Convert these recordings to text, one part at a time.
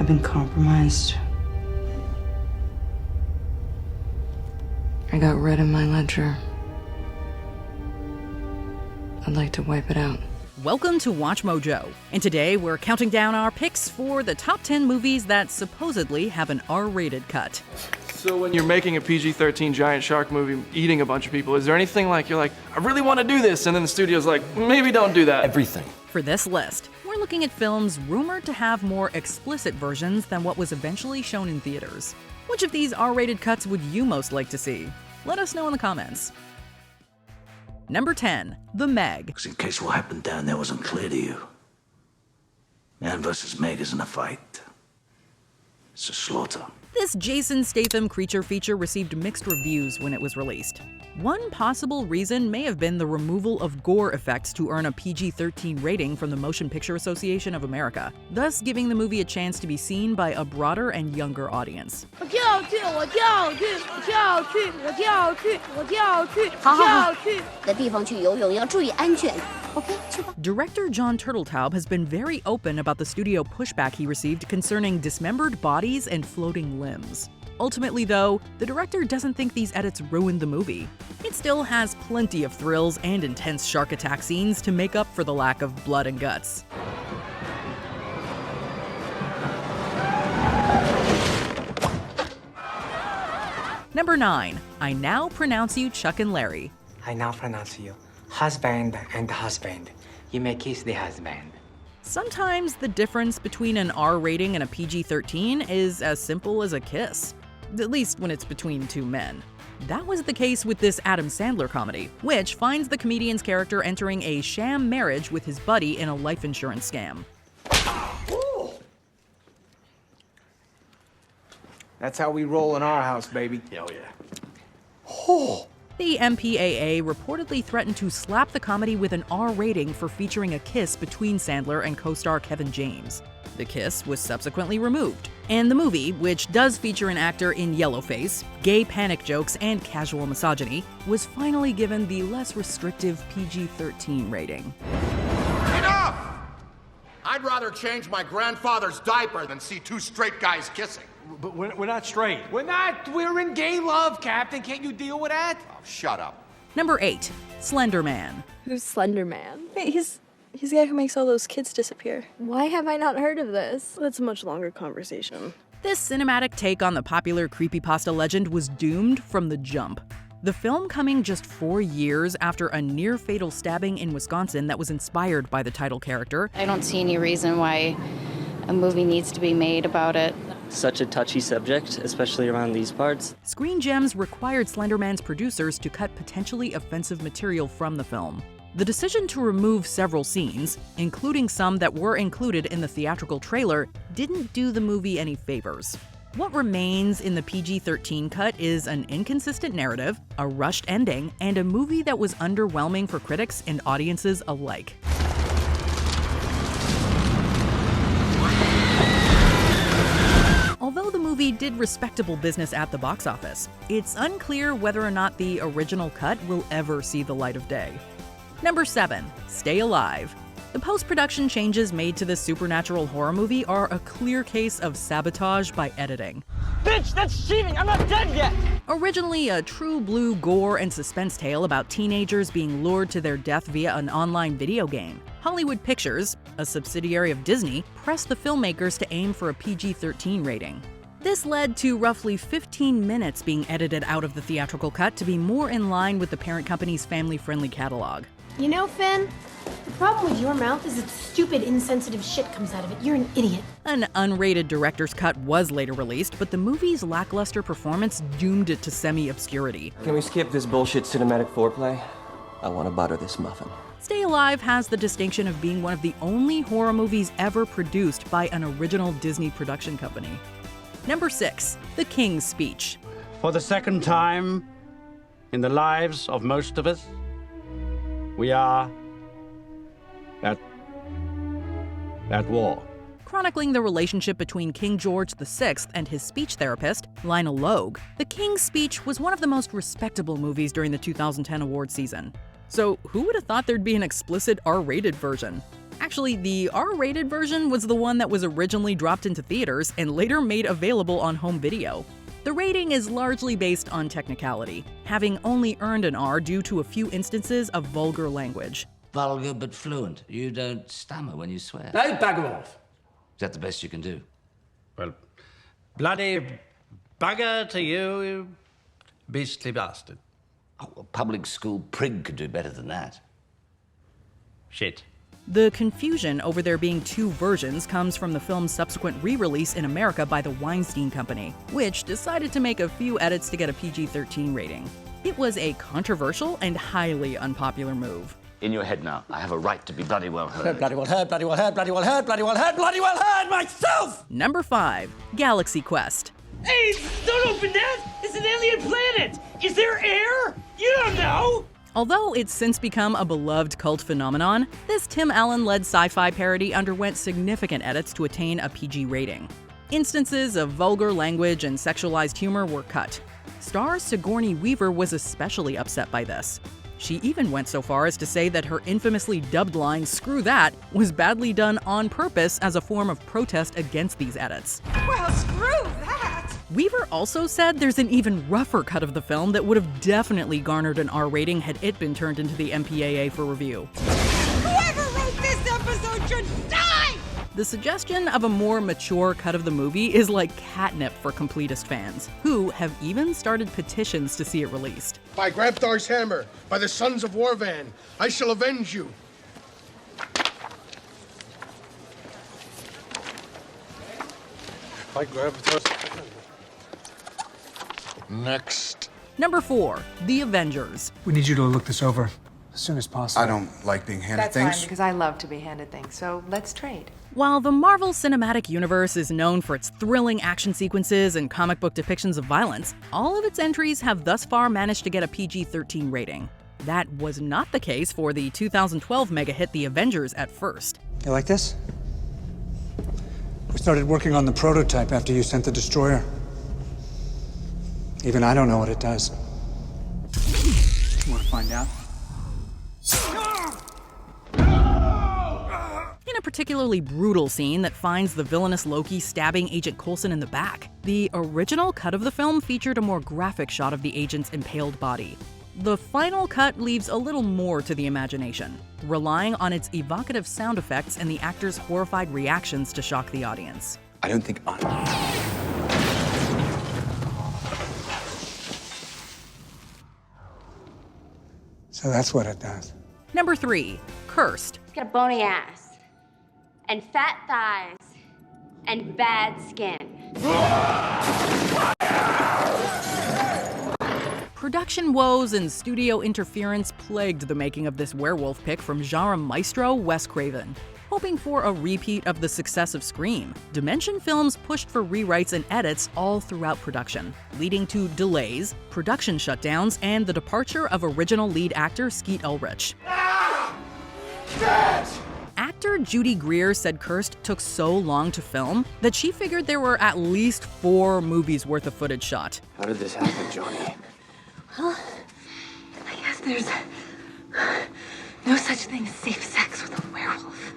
I've been compromised. I got red in my ledger. I'd like to wipe it out. Welcome to Watch Mojo, and today we're counting down our picks for the top 10 movies that supposedly have an R-rated cut. So when you're making a PG-13 giant shark movie eating a bunch of people, is there anything like you're like, I really want to do this, and then the studio's like, maybe don't do that? Everything. For this list, we're looking at films rumored to have more explicit versions than what was eventually shown in theaters. Which of these R-rated cuts would you most like to see? Let us know in the comments. Number 10, The Meg. In case what happened down there wasn't clear to you. Man versus Meg isn't a fight. It's a slaughter. This Jason Statham creature feature received mixed reviews when it was released. One possible reason may have been the removal of gore effects to earn a PG-13 rating from the Motion Picture Association of America, thus giving the movie a chance to be seen by a broader and younger audience. Director John Turteltaub has been very open about the studio pushback he received concerning dismembered bodies and floating limbs. Ultimately, though, the director doesn't think these edits ruined the movie. It still has plenty of thrills and intense shark attack scenes to make up for the lack of blood and guts. Number 9, I Now Pronounce You Chuck and Larry. I now pronounce you husband and husband. You may kiss the husband. Sometimes the difference between an R rating and a PG-13 is as simple as a kiss. At least when it's between two men. That was the case with this Adam Sandler comedy, which finds the comedian's character entering a sham marriage with his buddy in a life insurance scam. That's how we roll in our house, baby. Hell yeah. The MPAA reportedly threatened to slap the comedy with an R rating for featuring a kiss between Sandler and co-star Kevin James. The kiss was subsequently removed, and the movie, which does feature an actor in yellowface, gay panic jokes, and casual misogyny, was finally given the less restrictive PG-13 rating. Enough! I'd rather change my grandfather's diaper than see two straight guys kissing. But we're not straight. We're in gay love, Captain. Can't you deal with that? Oh, shut up. Number 8, Slender Man. Who's Slender Man? Wait, he's the guy who makes all those kids disappear. Why have I not heard of this? That's a much longer conversation. This cinematic take on the popular creepypasta legend was doomed from the jump. The film coming just 4 years after a near-fatal stabbing in Wisconsin that was inspired by the title character. I don't see any reason why a movie needs to be made about it. Such a touchy subject, especially around these parts. Screen Gems required Slender Man's producers to cut potentially offensive material from the film. The decision to remove several scenes, including some that were included in the theatrical trailer, didn't do the movie any favors. What remains in the PG-13 cut is an inconsistent narrative, a rushed ending, and a movie that was underwhelming for critics and audiences alike. Although the movie did respectable business at the box office, it's unclear whether or not the original cut will ever see the light of day. Number 7, Stay Alive. The post-production changes made to this supernatural horror movie are a clear case of sabotage by editing. Bitch, that's cheating! I'm not dead yet! Originally a true blue gore and suspense tale about teenagers being lured to their death via an online video game, Hollywood Pictures, a subsidiary of Disney, pressed the filmmakers to aim for a PG-13 rating. This led to roughly 15 minutes being edited out of the theatrical cut to be more in line with the parent company's family-friendly catalog. You know, Finn, the problem with your mouth is that stupid, insensitive shit comes out of it. You're an idiot. An unrated director's cut was later released, but the movie's lackluster performance doomed it to semi-obscurity. Can we skip this bullshit cinematic foreplay? I want to butter this muffin. Stay Alive has the distinction of being one of the only horror movies ever produced by an original Disney production company. Number 6, The King's Speech. For the second time in the lives of most of us, we are at war. Chronicling the relationship between King George VI and his speech therapist, Lionel Logue, The King's Speech was one of the most respectable movies during the 2010 award season. So who would have thought there'd be an explicit R-rated version? Actually, the R-rated version was the one that was originally dropped into theaters and later made available on home video. The rating is largely based on technicality, having only earned an R due to a few instances of vulgar language. Vulgar but fluent. You don't stammer when you swear. Hey, bugger off! Is that the best you can do? Well, bloody bugger to you, you beastly bastard. Oh, a public school prig could do better than that. Shit. The confusion over there being two versions comes from the film's subsequent re-release in America by the Weinstein Company, which decided to make a few edits to get a PG-13 rating. It was a controversial and highly unpopular move. In your head now. I have a right to be bloody well heard. Bloody well heard, bloody well heard, bloody well heard, bloody well heard, bloody well heard myself! Number 5. Galaxy Quest. Hey, don't open that! It's an alien planet! Is there air? You don't know! Although it's since become a beloved cult phenomenon, this Tim Allen-led sci-fi parody underwent significant edits to attain a PG rating. Instances of vulgar language and sexualized humor were cut. Star Sigourney Weaver was especially upset by this. She even went so far as to say that her infamously dubbed line, "Screw that," was badly done on purpose as a form of protest against these edits. Well, screw that! Weaver also said there's an even rougher cut of the film that would have definitely garnered an R rating had it been turned into the MPAA for review. Whoever wrote this episode should die! The suggestion of a more mature cut of the movie is like catnip for completist fans, who have even started petitions to see it released. By Grabthar's hammer, by the sons of Warvan, I shall avenge you. By Grabthar's hammer. Next. Number 4. The Avengers. We need you to look this over as soon as possible. I don't like being handed That's things. fine, because I love to be handed things, so let's trade. While the Marvel Cinematic Universe is known for its thrilling action sequences and comic book depictions of violence, all of its entries have thus far managed to get a PG-13 rating. That was not the case for the 2012 mega hit The Avengers at first. You like this? We started working on the prototype after you sent the destroyer. Even I don't know what it does. You want to find out? In a particularly brutal scene that finds the villainous Loki stabbing Agent Coulson in the back, the original cut of the film featured a more graphic shot of the agent's impaled body. The final cut leaves a little more to the imagination, relying on its evocative sound effects and the actors' horrified reactions to shock the audience. I don't think So that's what it does. Number 3. Cursed. Got a bony ass, and fat thighs, and bad skin. Production woes and studio interference plagued the making of this werewolf pick from genre maestro Wes Craven. Hoping for a repeat of the success of Scream, Dimension Films pushed for rewrites and edits all throughout production, leading to delays, production shutdowns, and the departure of original lead actor Skeet Ulrich. Actor Judy Greer said Cursed took so long to film that she figured there were at least 4 movies worth of footage shot. How did this happen, Johnny? Well, I guess there's no such thing as safe sex with a werewolf.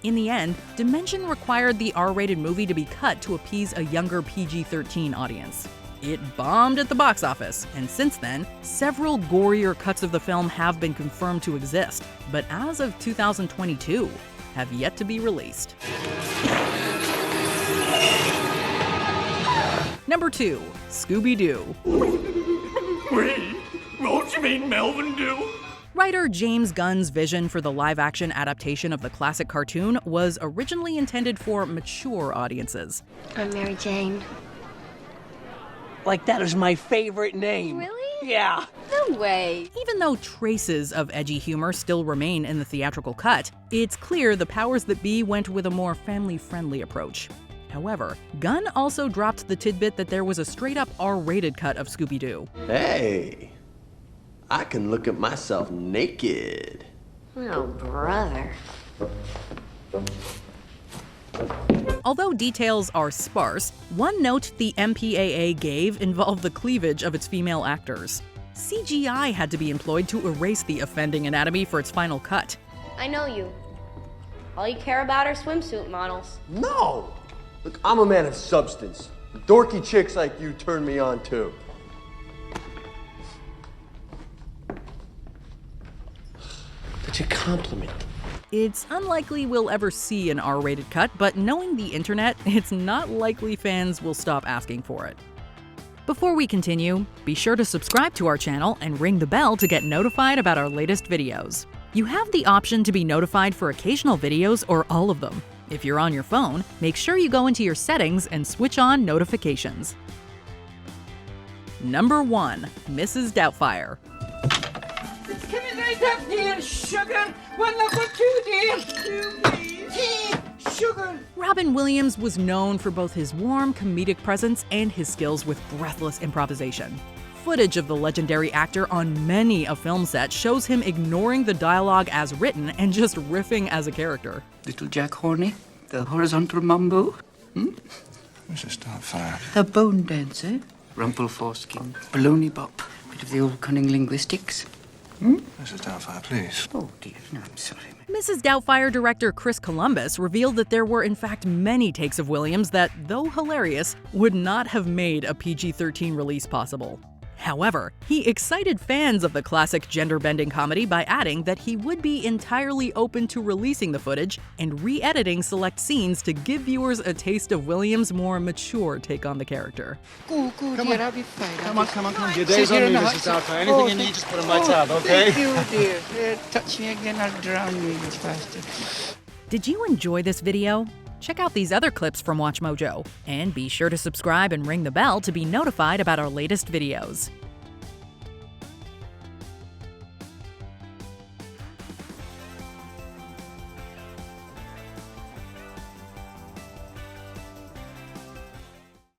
In the end, Dimension required the R-rated movie to be cut to appease a younger PG-13 audience. It bombed at the box office, and since then, several gorier cuts of the film have been confirmed to exist, but as of 2022, have yet to be released. Number 2. Scooby-Doo. Wait, what you mean Melvin do? Writer James Gunn's vision for the live-action adaptation of the classic cartoon was originally intended for mature audiences. I'm Mary Jane. Like, that is my favorite name. Really? Yeah. No way. Even though traces of edgy humor still remain in the theatrical cut, it's clear the powers that be went with a more family-friendly approach. However, Gunn also dropped the tidbit that there was a straight-up R-rated cut of Scooby-Doo. Hey, I can look at myself naked. Oh, brother. Although details are sparse, one note the MPAA gave involved the cleavage of its female actors. CGI had to be employed to erase the offending anatomy for its final cut. I know you. All you care about are swimsuit models. No! Look, I'm a man of substance. Dorky chicks like you turn me on too. Such a compliment. It's unlikely we'll ever see an R-rated cut, but knowing the internet, it's not likely fans will stop asking for it. Before we continue, be sure to subscribe to our channel and ring the bell to get notified about our latest videos. You have the option to be notified for occasional videos or all of them. If you're on your phone, make sure you go into your settings and switch on notifications. Number 1. Mrs. Doubtfire. Can we write up here, sugar? 1 number 2, dear. Sugar. Robin Williams was known for both his warm comedic presence and his skills with breathless improvisation. Footage of the legendary actor on many a film set shows him ignoring the dialogue as written and just riffing as a character. Little Jack Horny, the horizontal mumbo. Mrs. Doubtfire. The bone dancer, rumple foreskin, baloney bop, bit of the old cunning linguistics. Mrs. Doubtfire, please. Oh dear, no, I'm sorry. Mrs. Doubtfire director Chris Columbus revealed that there were in fact many takes of Williams that, though hilarious, would not have made a PG-13 release possible. However, he excited fans of the classic gender-bending comedy by adding that he would be entirely open to releasing the footage and re-editing select scenes to give viewers a taste of Williams' more mature take on the character. Go, dear, I'll be fine. Come on. Your Sit day's on here me, in the Mrs. hot Doubtfire. sun. Anything you need, just put in my tab, okay? Thank you, dear. Touch me again, I'll drown you much faster. Did you enjoy this video? Check out these other clips from WatchMojo, and be sure to subscribe and ring the bell to be notified about our latest videos.